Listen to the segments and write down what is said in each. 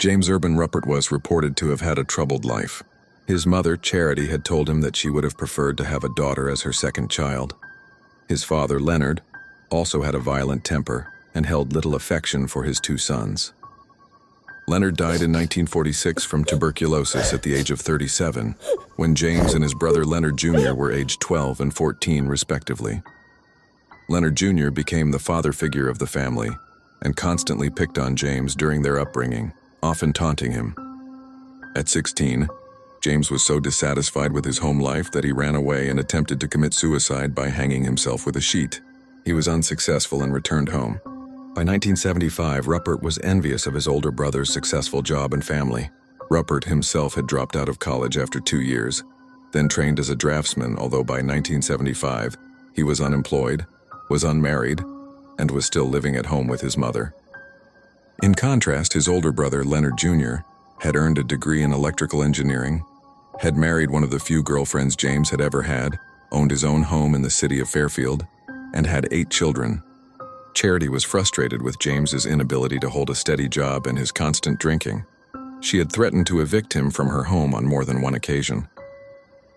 James Urban Ruppert was reported to have had a troubled life. His mother, Charity, had told him that she would have preferred to have a daughter as her second child. His father, Leonard, also had a violent temper and held little affection for his two sons. Leonard died in 1946 from tuberculosis at the age of 37, when James and his brother Leonard Jr. were aged 12 and 14 respectively. Leonard Jr. became the father figure of the family and constantly picked on James during their upbringing, often taunting him. At 16, James was so dissatisfied with his home life that he ran away and attempted to commit suicide by hanging himself with a sheet. He was unsuccessful and returned home. By 1975, Ruppert was envious of his older brother's successful job and family. Ruppert himself had dropped out of college after 2 years, then trained as a draftsman, although by 1975, he was unemployed, was unmarried, and was still living at home with his mother. In contrast, his older brother, Leonard Jr., had earned a degree in electrical engineering, had married one of the few girlfriends James had ever had, owned his own home in the city of Fairfield, and had 8 children. Charity was frustrated with James's inability to hold a steady job and his constant drinking. She had threatened to evict him from her home on more than one occasion.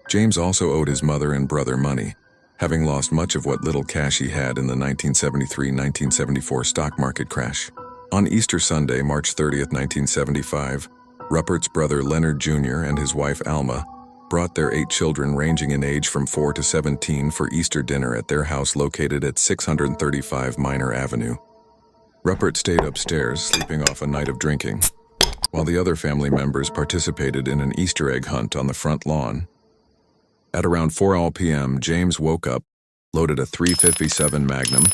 James also owed his mother and brother money, having lost much of what little cash he had in the 1973-1974 stock market crash. On Easter Sunday, March 30, 1975, Ruppert's brother Leonard Jr. and his wife Alma brought their 8 children ranging in age from 4 to 17 for Easter dinner at their house located at 635 Minor Avenue. Ruppert stayed upstairs, sleeping off a night of drinking, while the other family members participated in an Easter egg hunt on the front lawn. At around 4 p.m., James woke up, loaded a .357 Magnum,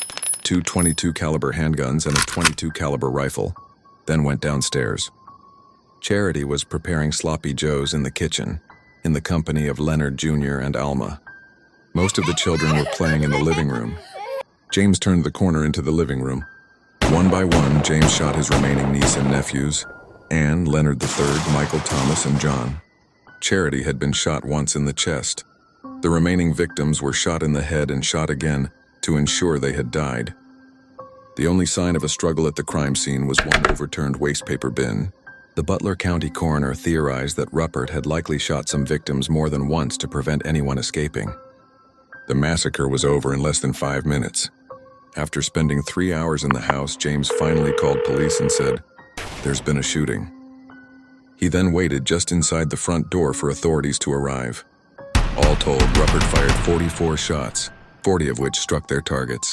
2 .22 caliber handguns, and a .22 caliber rifle, then went downstairs. Charity was preparing sloppy joes in the kitchen, in the company of Leonard Jr. and Alma. Most of the children were playing in the living room. James turned the corner into the living room. One by one, James shot his remaining niece and nephews, Anne, Leonard III, Michael, Thomas, and John. Charity had been shot once in the chest. The remaining victims were shot in the head and shot again to ensure they had died. The only sign of a struggle at the crime scene was one overturned waste paper bin. The Butler County coroner theorized that Ruppert had likely shot some victims more than once to prevent anyone escaping. The massacre was over in less than 5 minutes. After spending 3 hours in the house, James finally called police and said, "There's been a shooting." He then waited just inside the front door for authorities to arrive. All told, Ruppert fired 44 shots, 40 of which struck their targets.